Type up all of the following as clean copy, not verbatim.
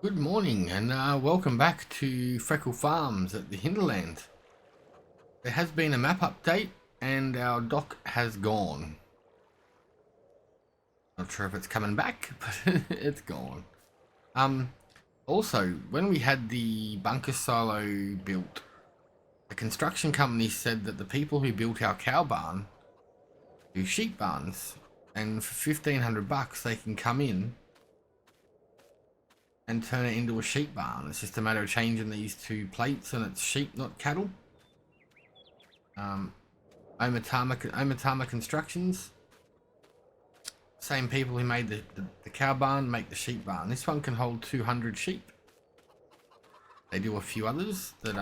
Good morning and welcome back to Freckle Farms at the Hinterland. There has been a map update and our dock has gone. Not sure if it's coming back, but it's gone. Also, when we had the bunker silo built, the construction company said that the people who built our cow barn do sheep barns, and for 1,500 bucks they can come in and turn it into a sheep barn. It's just a matter of changing these two plates and it's sheep, not cattle. OmaTana Constructions, same people who made the cow barn make the sheep barn. This one can hold 200 sheep. They do a few others that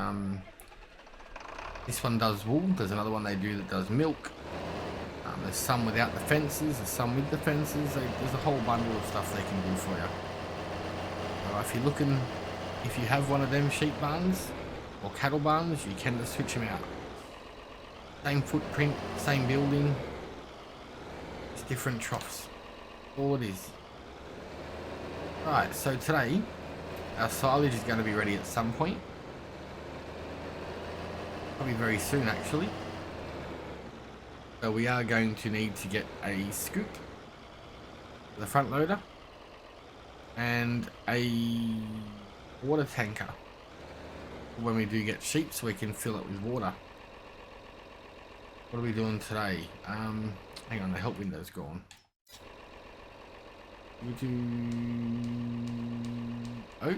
this one does wool. There's another one they do that does milk. There's some without the fences, there's some with the fences. There's a whole bundle of stuff they can do for you. If you're looking, if you have one of them sheep barns or cattle barns, you can just switch them out. Same footprint, same building, just different troughs. All it is. Right, so today our silage is going to be ready at some point. Probably very soon actually. So we are going to need to get a scoop for the front loader and a water tanker when we do get sheep so we can fill it with water. What are we doing today? Hang on, the help window's gone. We do oat.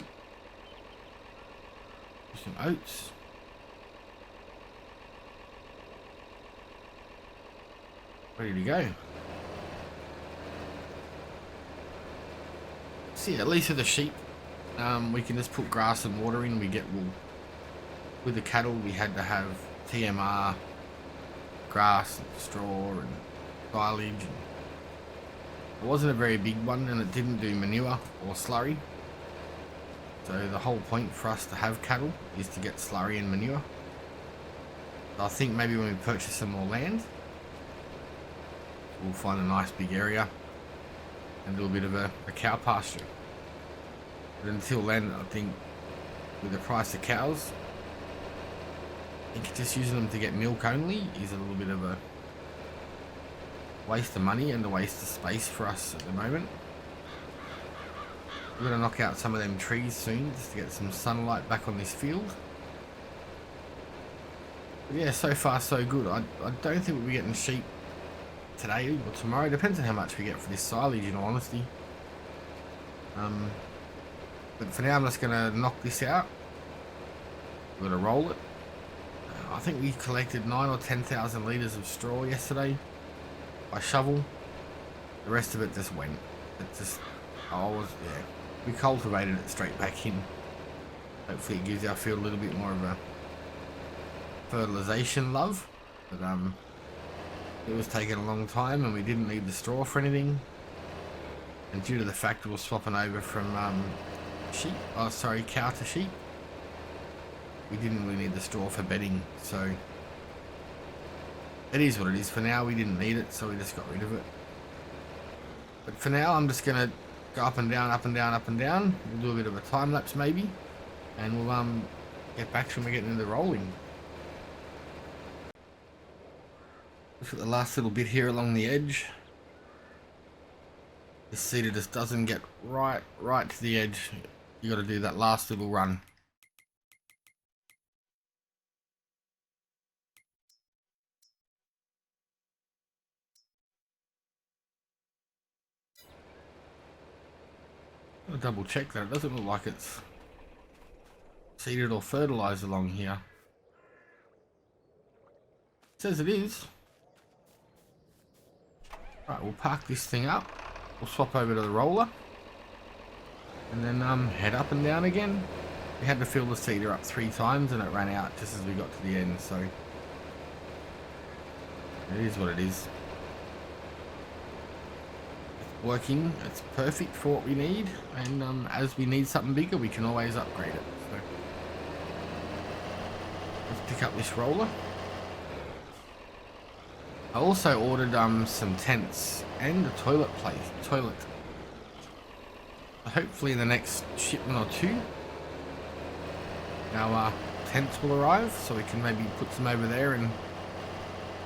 Do some oats. Ready to go. See, at least with the sheep, we can just put grass and water in, we get wool. With the cattle, we had to have TMR, grass, and straw, and silage. It wasn't a very big one, and it didn't do manure or slurry. So the whole point for us to have cattle is to get slurry and manure. So I think maybe when we purchase some more land, we'll find a nice big area and do a bit of a cow pasture. But until then, I think with the price of cows, I think just using them to get milk only is a little bit of a waste of money and a waste of space for us at the moment. We're going to knock out some of them trees soon just to get some sunlight back on this field. But yeah, so far so good. I don't think we'll be getting sheep today or tomorrow. Depends on how much we get for this silage, in all honesty. But for now I'm just going to knock this out. We're going to roll it. I think we collected 9 or 10,000 litres of straw yesterday by shovel. The rest of it just went. We cultivated it straight back in. Hopefully it gives our field a little bit more of a fertilisation love. But it was taking a long time and we didn't need the straw for anything. And due to the fact we were swapping over from cow to sheep, we didn't really need the straw for bedding. So it is what it is. For now we didn't need it, so we just got rid of it. But for now I'm just going to go up and down, up and down, up and down. We'll do a bit of a time lapse maybe. And we'll get back to when we're getting into rolling. Look at the last little bit here along the edge. This seeder just doesn't get right to the edge. You got to do that last little run. I'll double check that. It doesn't look like it's seeded or fertilized along here. It says it is. Right, we'll park this thing up. We'll swap over to the roller. And then head up and down again. We had to fill the seeder up 3 times and it ran out just as we got to the end, so it is what it is. It's working, it's perfect for what we need, and as we need something bigger we can always upgrade it. So let's pick up this roller. I also ordered some tents and a toilet. Hopefully in the next shipment or two, our tents will arrive, so we can maybe put some over there, and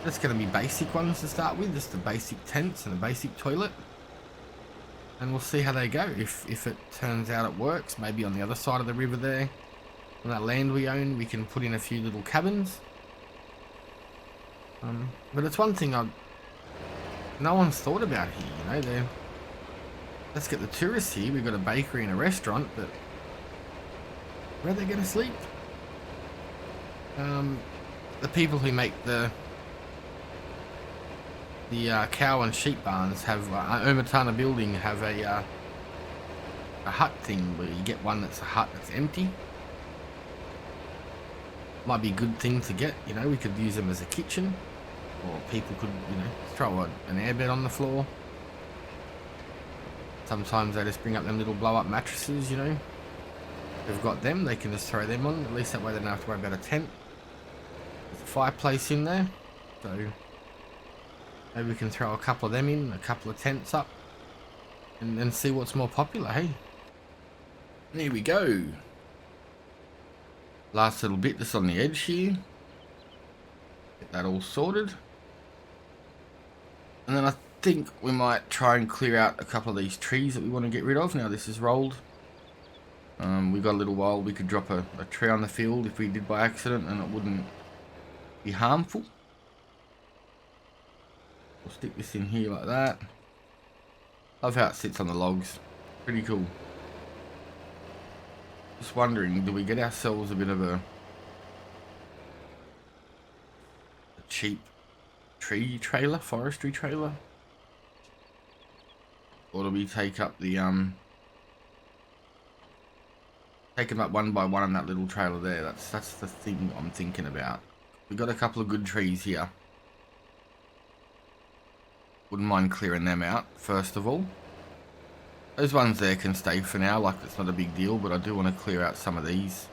that's going to be basic ones to start with, just the basic tents and a basic toilet. And we'll see how they go. If it turns out it works, maybe on the other side of the river there, on that land we own, we can put in a few little cabins. But it's one thing no one's thought about here, you know. Let's get the tourists here. We've got a bakery and a restaurant, but where are they going to sleep? The people who make the cow and sheep barns have OmaTana building have a hut thing where you get one that's a hut that's empty. Might be a good thing to get, you know. We could use them as a kitchen, or people could, you know, throw an airbed on the floor. Sometimes they just bring up them little blow-up mattresses, you know. If they've got them, they can just throw them on. At least that way they don't have to worry about a tent. There's a fireplace in there, so maybe we can throw a couple of them in, a couple of tents up, and then see what's more popular, hey? There we go. Last little bit just on the edge here. Get that all sorted. And then I think we might try and clear out a couple of these trees that we want to get rid of. Now this is rolled. We've got a little while. We could drop a tree on the field if we did by accident, and it wouldn't be harmful. We'll stick this in here like that. Love how it sits on the logs. Pretty cool. Just wondering, do we get ourselves a bit of a cheap tree trailer, forestry trailer? Or do we take up the take them up one by one in that little trailer there? That's the thing I'm thinking about. We've got a couple of good trees here. Wouldn't mind clearing them out first of all. Those ones there can stay for now, like it's not a big deal, but I do want to clear out some of these.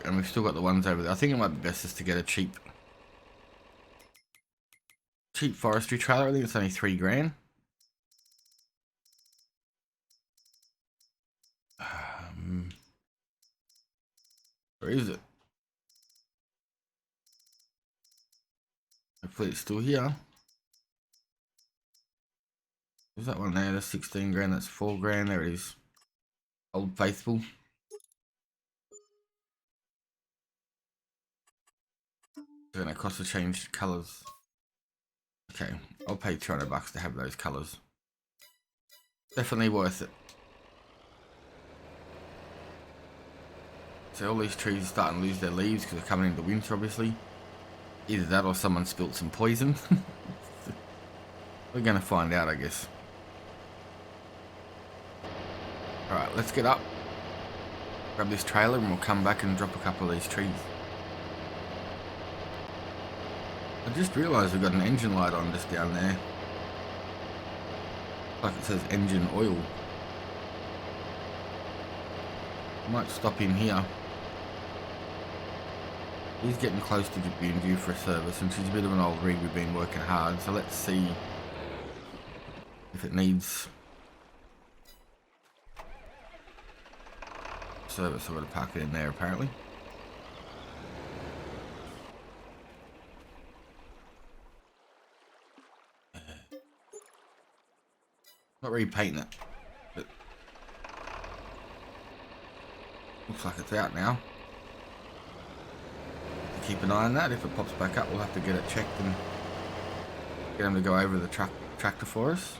And we've still got the ones over there. I think it might be best just to get a cheap forestry trailer. I think it's only $3 grand. Where is it? Hopefully it's still here. There's that one there, that's 16 grand, that's 4 grand, there it is. Old Faithful. It's gonna cost to change colours. Okay, I'll pay $200 to have those colours. Definitely worth it. So all these trees are starting to lose their leaves because they're coming into winter, obviously. Either that or someone spilt some poison. We're gonna find out, I guess. Alright, let's get up, grab this trailer, and we'll come back and drop a couple of these trees. I just realised we've got an engine light on just down there. Like it says engine oil. Might stop in here. He's getting close to being due for a service, and she's a bit of an old rig. We've been working hard, so let's see if it needs service. I've got to park it in there apparently. Not repainting it, but looks like it's out now. Keep an eye on that. If it pops back up, we'll have to get it checked and get them to go over the tractor for us.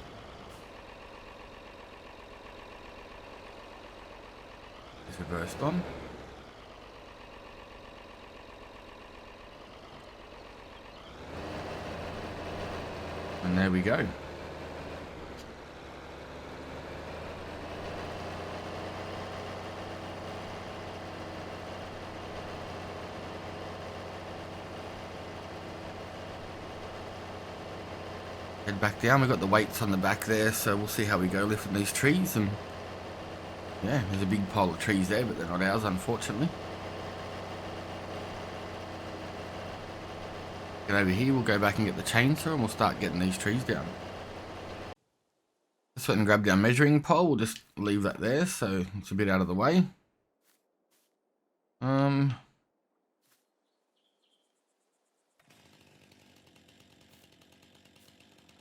It's reversed on. And there we go. Head back down. We've got the weights on the back there, so we'll see how we go lifting these trees. And yeah, there's a big pile of trees there, but they're not ours, unfortunately. Get over here, we'll go back and get the chainsaw, and we'll start getting these trees down. Just went and grabbed our measuring pole. We'll just leave that there so it's a bit out of the way.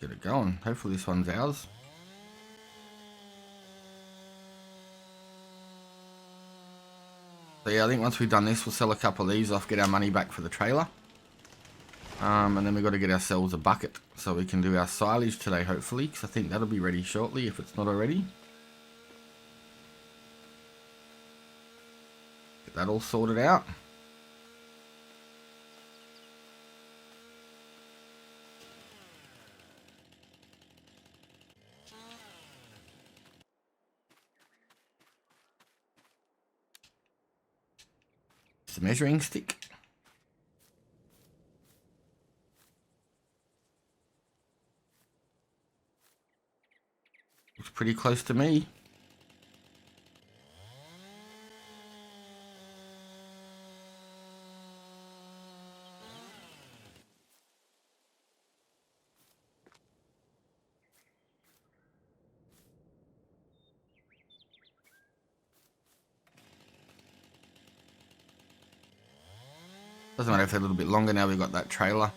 Get it going. Hopefully this one's ours. So yeah, I think once we've done this, we'll sell a couple of these off, get our money back for the trailer. And then we've got to get ourselves a bucket so we can do our silage today, hopefully, because I think that'll be ready shortly if it's not already. Get that all sorted out. Just a measuring stick. Looks pretty close to me. Doesn't matter if they're a little bit longer now we've got that trailer.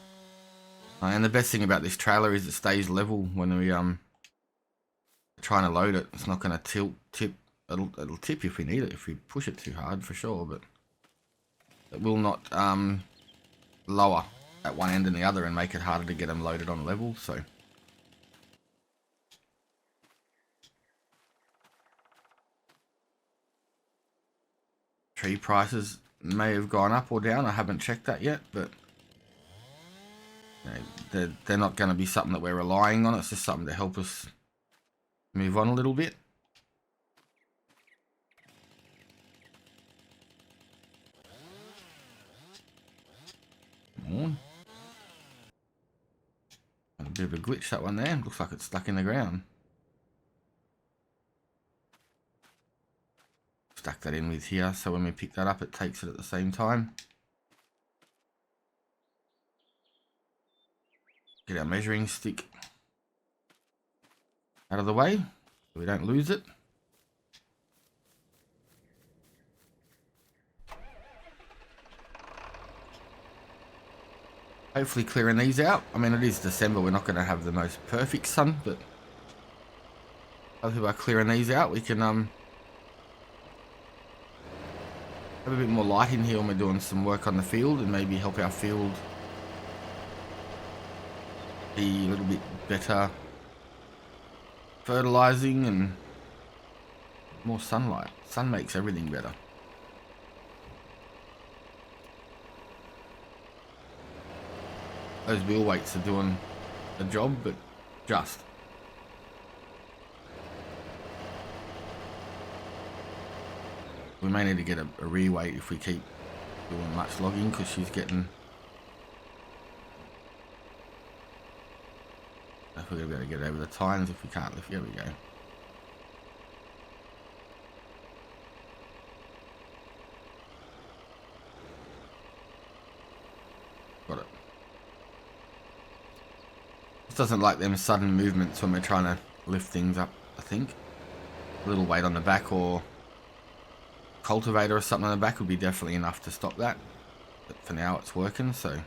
And the best thing about this trailer is it stays level when we trying to load it. It's not going to tip. It'll tip if we need it, if we push it too hard for sure, but it will not lower at one end and the other and make it harder to get them loaded on level. So tree prices may have gone up or down. I haven't checked that yet, but you know, they're not going to be something that we're relying on. It's just something to help us move on a little bit. Come on. A bit of a glitch, that one there. Looks like it's stuck in the ground. Stack that in with here so when we pick that up it takes it at the same time. Get our measuring stick out of the way so we don't lose it. Hopefully clearing these out. I mean, it is December, we're not going to have the most perfect sun, but hopefully by clearing these out we can have a bit more light in here when we're doing some work on the field and maybe help our field be a little bit better fertilizing and more sunlight. Sun makes everything better. Those wheel weights are doing the job, but just. We may need to get a rear weight if we keep doing much logging, because she's getting... I think we're going to be able to get over the tines if we can't lift. Here we go. Got it. This doesn't like them sudden movements when we're trying to lift things up, I think. A little weight on the back or cultivator or something on the back would be definitely enough to stop that. But for now it's working, so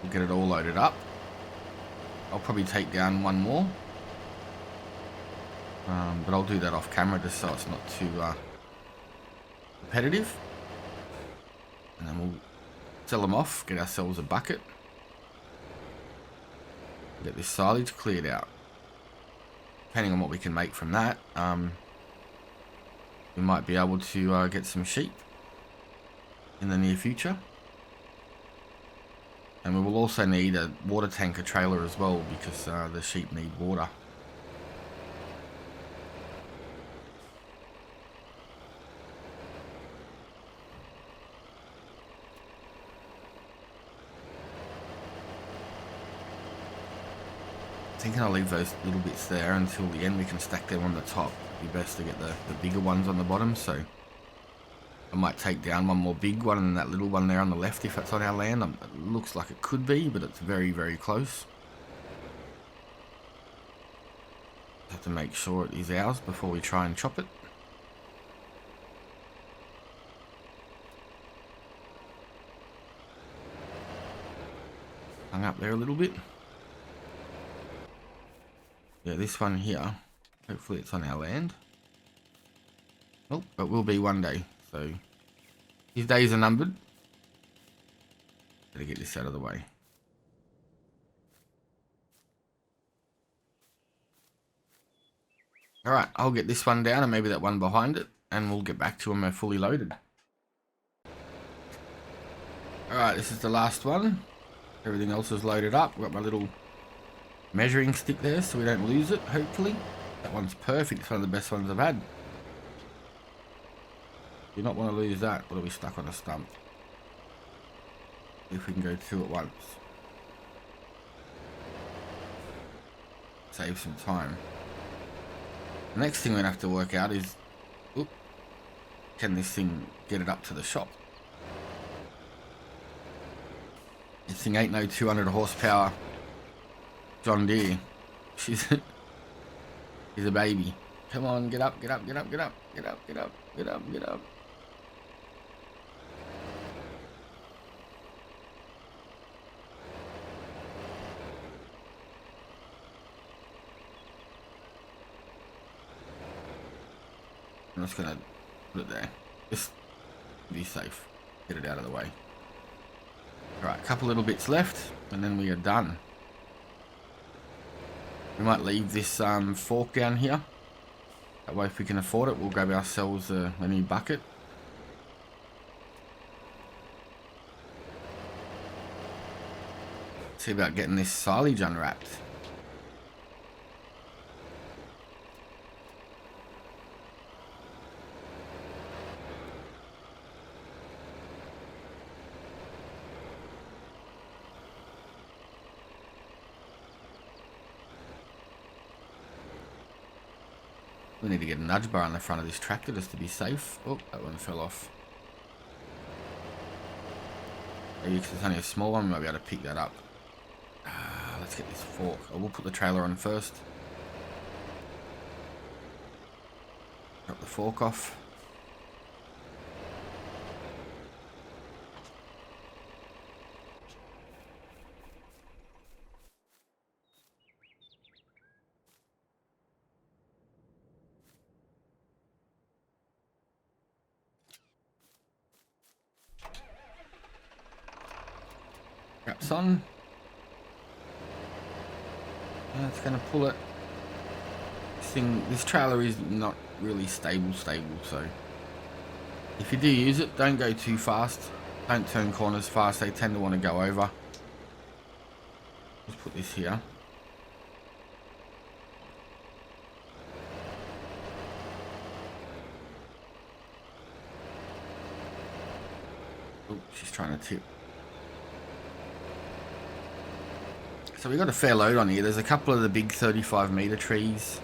we'll get it all loaded up. I'll probably take down one more, but I'll do that off camera just so it's not too repetitive. And then we'll sell them off, get ourselves a bucket, get this silage cleared out. Depending on what we can make from that, we might be able to get some sheep in the near future. And we will also need a water tanker trailer as well, because the sheep need water. I think I'll leave those little bits there until the end. We can stack them on the top. It'd be best to get the bigger ones on the bottom, so I might take down one more big one and that little one there on the left if that's on our land. It looks like it could be, but it's very, very close. Have to make sure it is ours before we try and chop it. Hung up there a little bit. Yeah, this one here, hopefully it's on our land. Oh, it will be one day, so his days are numbered. Better get this out of the way. Alright, I'll get this one down and maybe that one behind it, and we'll get back to them when we're fully loaded. Alright, this is the last one. Everything else is loaded up. I've got my little measuring stick there so we don't lose it, hopefully. That one's perfect. It's one of the best ones I've had. Do not want to lose that, or it'll be stuck on a stump. If we can go two at once. Save some time. The next thing we're going to have to work out is, can this thing get it up to the shop? This thing ain't no 200 horsepower John Deere. She's a baby. Come on, get up, get up, get up, get up, get up, get up, get up, get up. I'm just gonna put it there. Just be safe. Get it out of the way. Alright, a couple little bits left, and then we are done. We might leave this fork down here. That way if we can afford it, we'll grab ourselves a new bucket. See about getting this silage unwrapped. We need to get a nudge bar on the front of this tractor just to be safe. Oh, that one fell off. Maybe because it's only a small one, we might be able to pick that up. Let's get this fork. I will put the trailer on first. Drop the fork off. Straps on. It's going to pull it. This trailer is not really stable, so if you do use it, don't go too fast. Don't turn corners fast, they tend to want to go over. Let's put this here. Oh, she's trying to tip. So we've got a fair load on here. There's a couple of the big 35 metre trees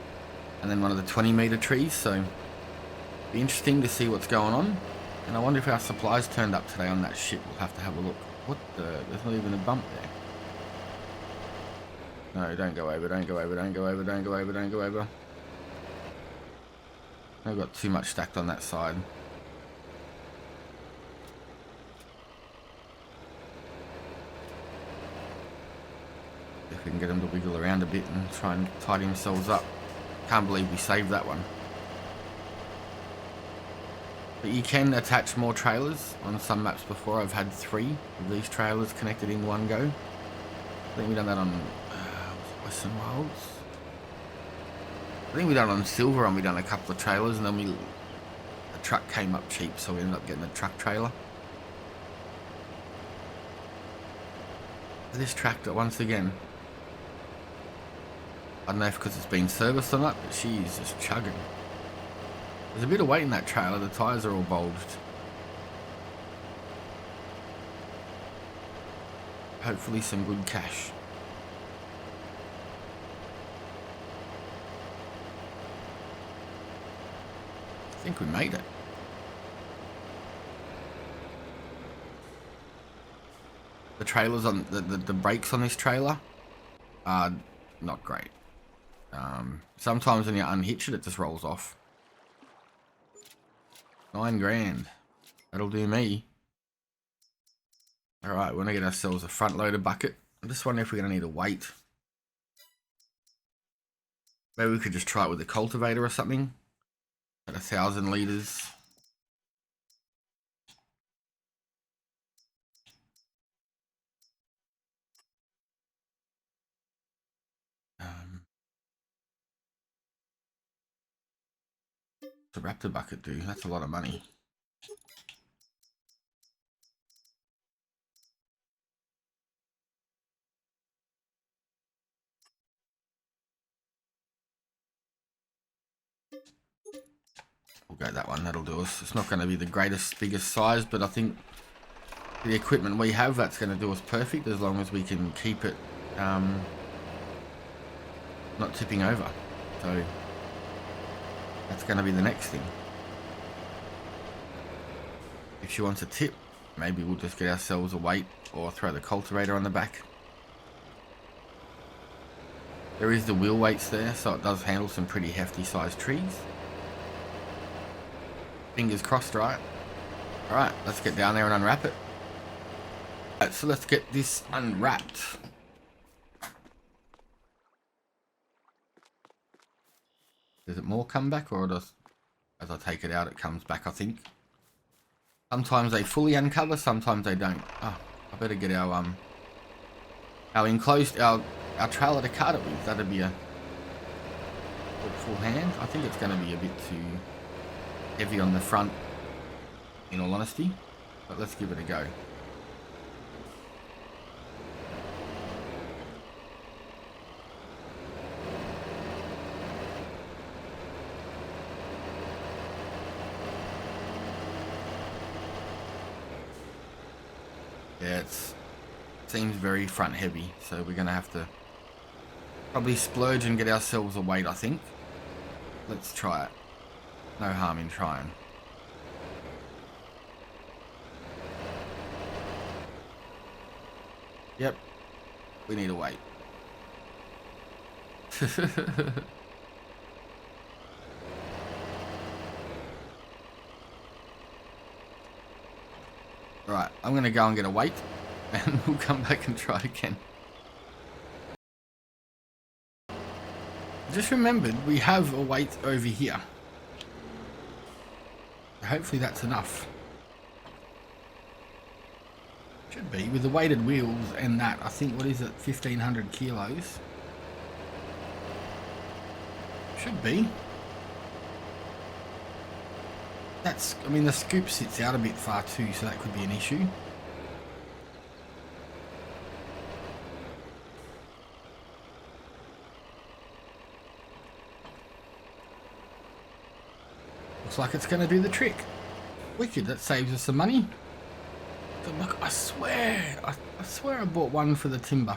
and then one of the 20 metre trees, so it'll be interesting to see what's going on. And I wonder if our supplies turned up today on that ship. We'll have to have a look. What the? There's not even a bump there. No, don't go over, don't go over, don't go over, don't go over, don't go over. I've got too much stacked on that side. If we can get them to wiggle around a bit and try and tidy themselves up. Can't believe we saved that one. But you can attach more trailers. On some maps before, I've had 3 of these trailers connected in one go. I think we've done that on Western Wilds. I think we done it on Silver, and we done a couple of trailers, and then the truck came up cheap, so we ended up getting a truck trailer. This tractor, once again, I don't know if because it's been serviced or not, but she is just chugging. There's a bit of weight in that trailer, the tyres are all bulged. Hopefully some good cash. I think we made it. The trailers on the brakes on this trailer are not great. Sometimes when you unhitch it, it just rolls off. 9 grand. That'll do me. Alright, we're going to get ourselves a front loader bucket. I'm just wondering if we're going to need a weight. Maybe we could just try it with a cultivator or something. At 1,000 litres. What's a raptor bucket do? That's a lot of money. We'll go that one, that'll do us. It's not going to be the biggest size, but I think the equipment we have, that's going to do us perfect as long as we can keep it not tipping over. So that's going to be the next thing. If she wants a tip, maybe we'll just get ourselves a weight or throw the cultivator on the back. There is the wheel weights there, so it does handle some pretty hefty sized trees. Fingers crossed, right? Alright, let's get down there and unwrap it. Alright, so let's get this unwrapped. Does it more come back, or does, as I take it out, it comes back, I think? Sometimes they fully uncover, sometimes they don't. Oh, I better get our enclosed, our trailer to cart it with. That'd be a full hand. I think it's going to be a bit too heavy on the front, in all honesty, but let's give it a go. Yeah, it seems very front heavy, so we're going to have to probably splurge and get ourselves a weight, I think. Let's try it. No harm in trying. Yep, we need a weight. Right, I'm going to go and get a weight, and we'll come back and try again. Just remembered we have a weight over here. Hopefully that's enough. Should be, with the weighted wheels and that, I think, what is it, 1,500 kilos? Should be. That's, I mean, the scoop sits out a bit far too, so that could be an issue. Looks like it's going to do the trick. Wicked, that saves us some money. But look, I swear I bought one for the timber.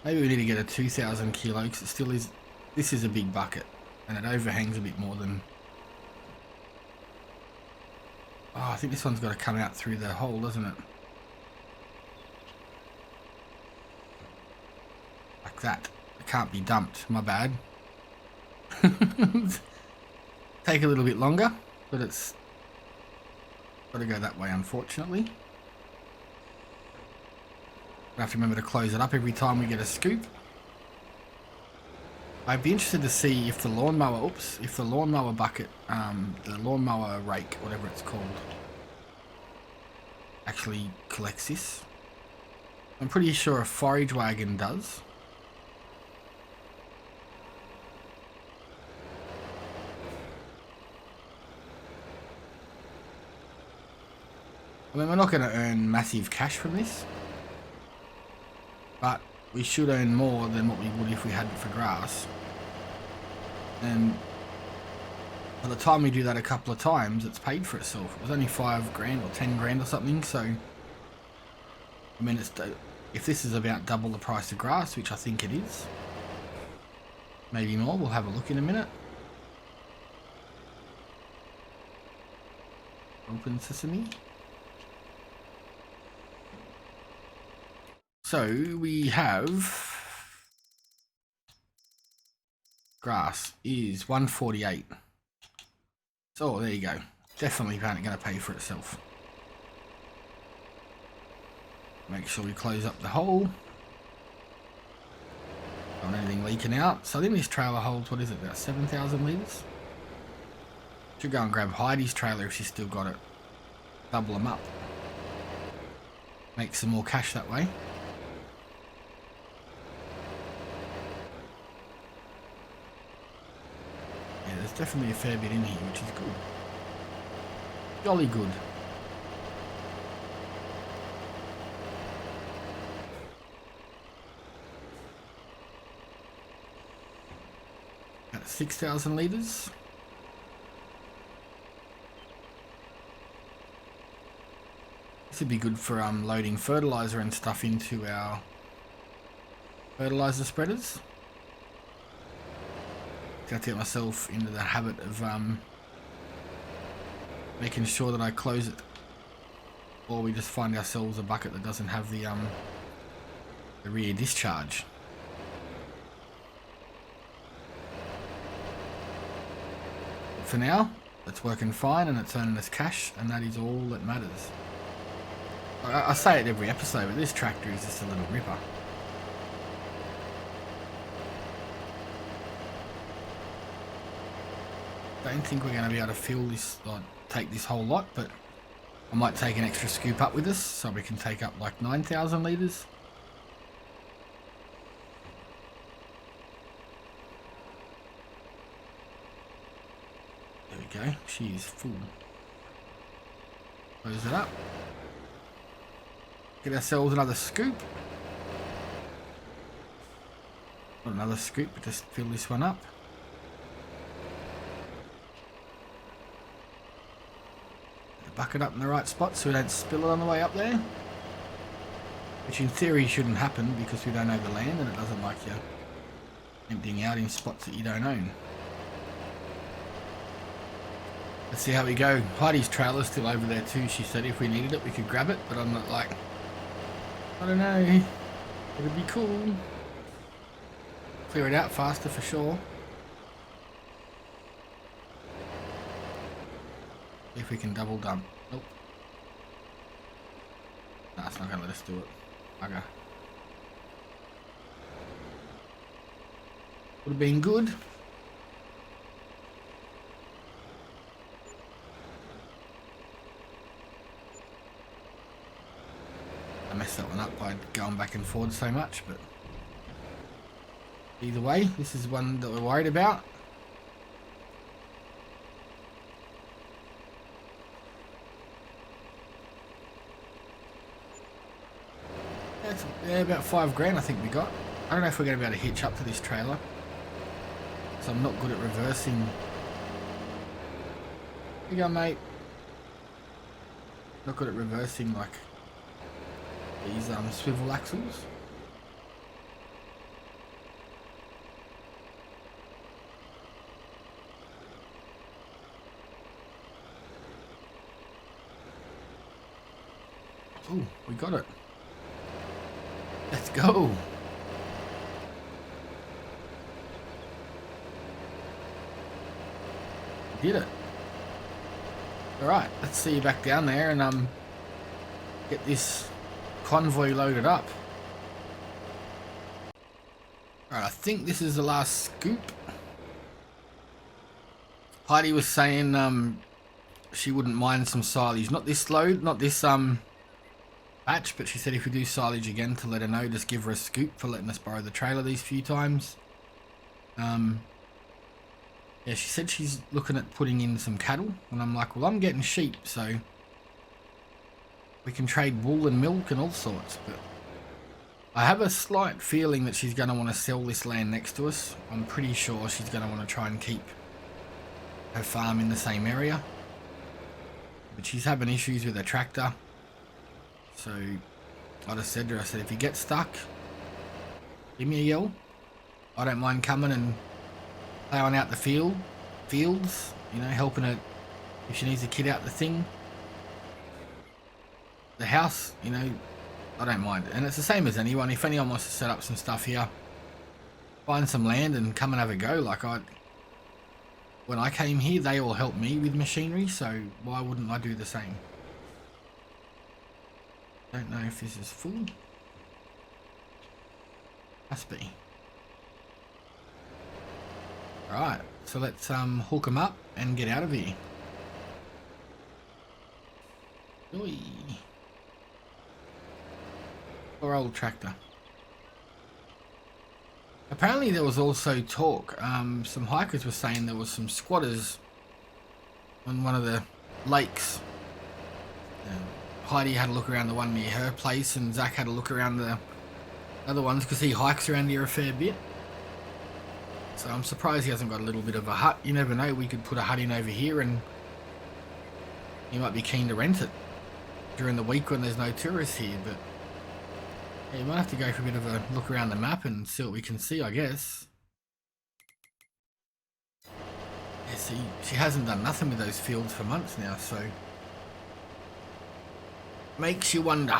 Maybe we need to get a 2,000 kilo, because it still is, this is a big bucket, and it overhangs a bit more than, oh, I think this one's got to come out through the hole, doesn't it? Like that. It can't be dumped, my bad. Take a little bit longer, but it's got to go that way, unfortunately. I have to remember to close it up every time we get a scoop. I'd be interested to see if the lawnmower, if the lawnmower bucket, the lawnmower rake, whatever it's called, actually collects this. I'm pretty sure a forage wagon does. I mean, we're not going to earn massive cash from this, but we should earn more than what we would if we had it for grass. And by the time we do that a couple of times, it's paid for itself. It was only 5 grand or 10 grand or something, so I mean, if this is about double the price of grass, which I think it is, maybe more, we'll have a look in a minute. Open sesame. So we have grass is 148. So there you go. Definitely going to pay for itself. Make sure we close up the hole. Don't want anything leaking out. So I think this trailer holds, what is it, about 7,000 litres? Should go and grab Heidi's trailer if she's still got it. Double them up. Make some more cash that way. Yeah, there's definitely a fair bit in here, which is good. Jolly good. About 6,000 litres. This would be good for loading fertilizer and stuff into our fertilizer spreaders. Got to get myself into the habit of making sure that I close it, or we just find ourselves a bucket that doesn't have the rear discharge. But for now, it's working fine and it's earning us cash, and that is all that matters. I say it every episode, but this tractor is just a little ripper. Don't think we're going to be able to fill this, or take this whole lot, but I might take an extra scoop up with us so we can take up like 9,000 litres. There we go, she is full. Close it up. Get ourselves another scoop. Not another scoop, but just fill this one up. Get the bucket up in the right spot so we don't spill it on the way up there. Which in theory shouldn't happen because we don't own the land and it doesn't like you emptying out in spots that you don't own. Let's see how we go. Heidi's trailer's still over there too. She said if we needed it we could grab it, but I'm not like... I don't know, it'd be cool. Clear it out faster for sure. If we can double dump. Nope. Nah, it's not gonna let us do it. Okay. Would have been good. I messed that one up by going back and forward so much, but either way, this is one that we're worried about. Yeah, about $5 I think we got. I don't know if we're going to be able to hitch up to this trailer, so I'm not good at reversing. Here you go, mate. Not good at reversing like these swivel axles. Oh, we got it. Let's go. Did it. Alright, let's see you back down there and get this convoy loaded up. Alright, I think this is the last scoop. Heidi was saying she wouldn't mind some silage. Not this load, not this batch, but she said if we do silage again to let her know, just give her a scoop for letting us borrow the trailer these few times. Yeah, she said she's looking at putting in some cattle, and I'm like, well, I'm getting sheep, so we can trade wool and milk and all sorts, but I have a slight feeling that she's going to want to sell this land next to us. I'm pretty sure she's going to want to try and keep her farm in the same area, but she's having issues with her tractor. So I just said to her, I said, if you get stuck, give me a yell. I don't mind coming and plowing out the fields, you know, helping her if she needs to kit out the thing. The house, you know, I don't mind it. And it's the same as anyone. If anyone wants to set up some stuff here, find some land and come and have a go. Like when I came here, they all helped me with machinery, so why wouldn't I do the same? Don't know if this is full. Must be. Alright, so let's hook them up and get out of here. Oi. Poor old tractor. Apparently there was also talk, some hikers were saying there was some squatters on one of the lakes. Heidi had a look around the one near her place and Zach had a look around the other ones because he hikes around here a fair bit. So I'm surprised he hasn't got a little bit of a hut. You never know, we could put a hut in over here and he might be keen to rent it during the week when there's no tourists here, but yeah, you might have to go for a bit of a look around the map and see what we can see, I guess. Yeah, see, she hasn't done nothing with those fields for months now, so makes you wonder.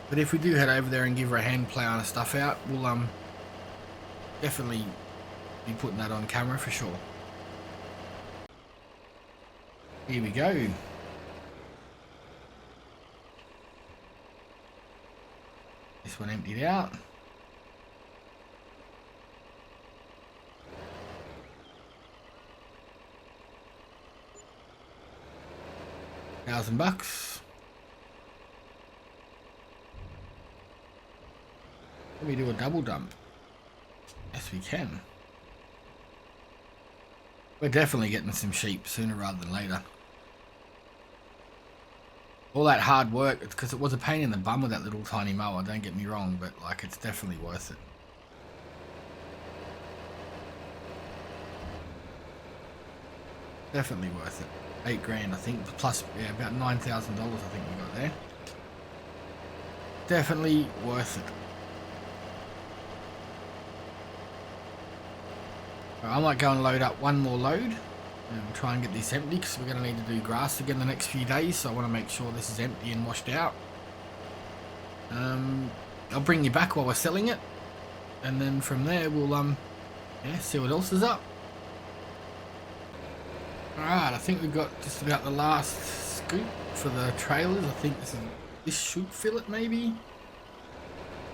But if we do head over there and give her a hand play on stuff out, we'll definitely be putting that on camera for sure. Here we go. This one emptied out. $1,000. Can we do a double dump? Yes, we can. We're definitely getting some sheep sooner rather than later. All that hard work, because it was a pain in the bum with that little tiny mower, don't get me wrong, but like it's definitely worth it. Definitely worth it. 8 grand I think, plus yeah, about $9,000 I think we got there. Definitely worth it. I might go and load up one more load and try and get this empty because we're going to need to do grass again the next few days, so I want to make sure this is empty and washed out. I'll bring you back while we're selling it, and then from there we'll yeah, see what else is up. Alright, I think we've got just about the last scoop for the trailers. I think this should fill it maybe.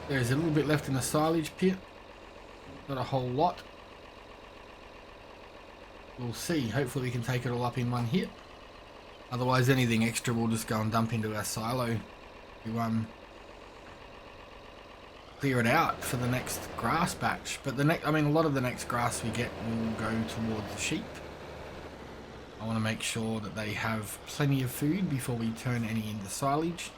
There's a little bit left in the silage pit, not a whole lot. We'll see. Hopefully we can take it all up in one hit. Otherwise anything extra we'll just go and dump into our silo to clear it out for the next grass batch. But I mean a lot of the next grass we get will go towards the sheep. I want to make sure that they have plenty of food before we turn any into silage.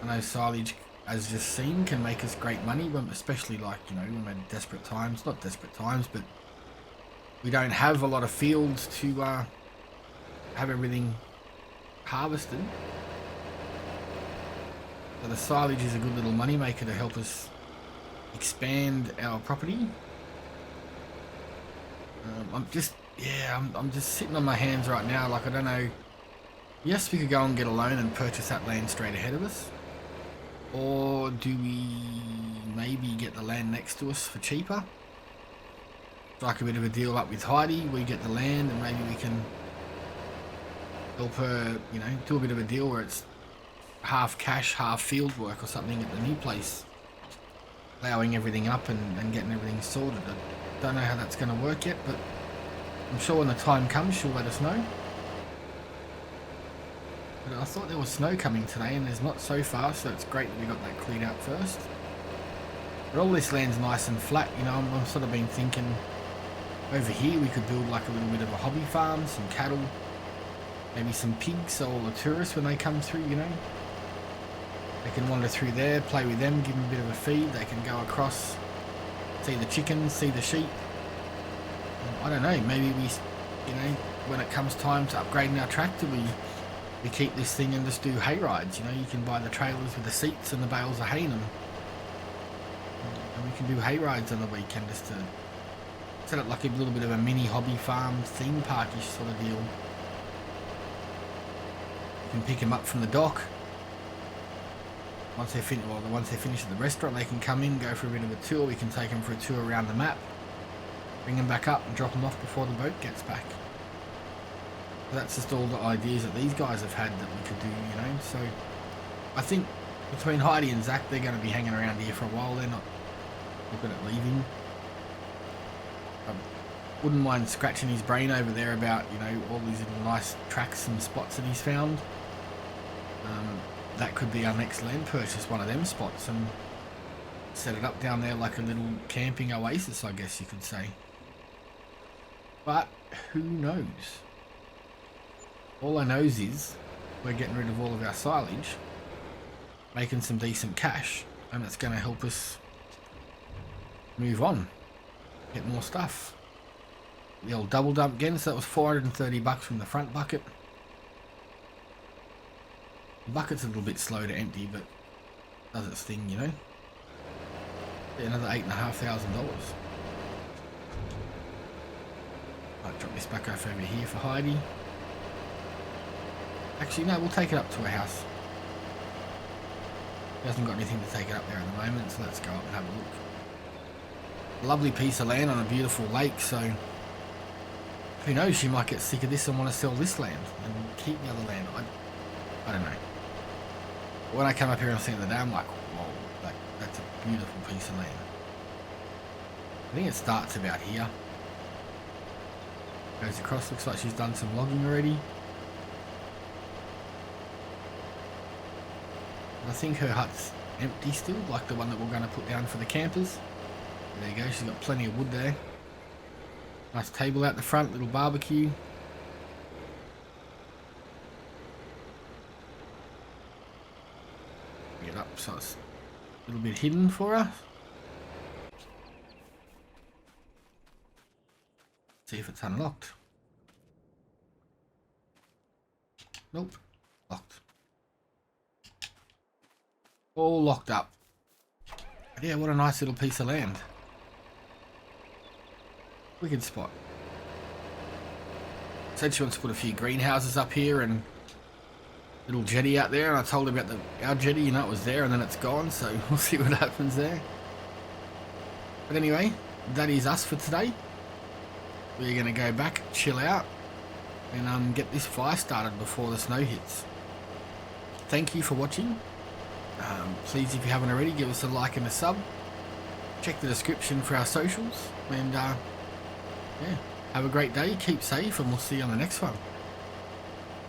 I know silage, as just seen, can make us great money, especially like, you know, when we're in desperate times. Not desperate times, but we don't have a lot of fields to have everything harvested. So the silage is a good little money maker to help us expand our property. I'm just sitting on my hands right now. Like, I don't know. Yes, we could go and get a loan and purchase that land straight ahead of us. Or do we maybe get the land next to us for cheaper? Strike a bit of a deal up with Heidi. We get the land and maybe we can help her, you know, do a bit of a deal where it's half cash, half field work or something at the new place. Allowing everything up and getting everything sorted. I don't know how that's going to work yet, but I'm sure when the time comes she'll let us know. But I thought there was snow coming today and there's not so far, so it's great that we got that cleared out first. But all this land's nice and flat, you know. I'm sort of been thinking over here we could build like a little bit of a hobby farm, some cattle, maybe some pigs, so all the tourists when they come through, you know, they can wander through there, play with them, give them a bit of a feed. They can go across, see the chickens, see the sheep. I don't know, maybe we, you know, when it comes time to upgrading our tractor, we keep this thing and just do hay rides. You know, you can buy the trailers with the seats and the bales of hay in them, and we can do hay rides on the weekend just to set up like a little bit of a mini hobby farm theme parky sort of deal. You can pick them up from the dock, Once they're finished at the restaurant, they can come in, go for a bit of a tour. We can take them for a tour around the map, bring them back up and drop them off before the boat gets back. So that's just all the ideas that these guys have had that we could do, you know. So I think between Heidi and Zach, they're going to be hanging around here for a while. They're not looking at leaving. I wouldn't mind scratching his brain over there about, you know, all these little nice tracks and spots that he's found. That could be our next land purchase, one of them spots, and set it up down there like a little camping oasis, I guess you could say. But who knows? All I know is we're getting rid of all of our silage, making some decent cash, and it's going to help us move on, get more stuff. The old double dump again, so that was 430 bucks from the front bucket. The bucket's a little bit slow to empty, but does its thing, you know. Get another $8,500. I'll drop this back off over here for Heidi. Actually, no, we'll take it up to her house. She hasn't got anything to take it up there at the moment, so let's go up and have a look. A lovely piece of land on a beautiful lake, so who knows, she might get sick of this and want to sell this land and keep the other land. I don't know. When I come up here and see the dam, I'm like, whoa, that's a beautiful piece of land. I think it starts about here. Goes across, looks like she's done some logging already. And I think her hut's empty still, like the one that we're going to put down for the campers. There you go, she's got plenty of wood there. Nice table out the front, little barbecue. Get up so it's a little bit hidden for us. See if it's unlocked. Nope, locked. All locked up. But yeah, what a nice little piece of land. Wicked spot. Said she wants to put a few greenhouses up here and little jetty out there, and I told her about our jetty, you know, it was there and then it's gone, so we'll see what happens there. But anyway, that is us for today. We're going to go back, chill out, and get this fire started before the snow hits. Thank you for watching. Please, if you haven't already, give us a like and a sub. Check the description for our socials, and yeah, have a great day, keep safe, and we'll see you on the next one.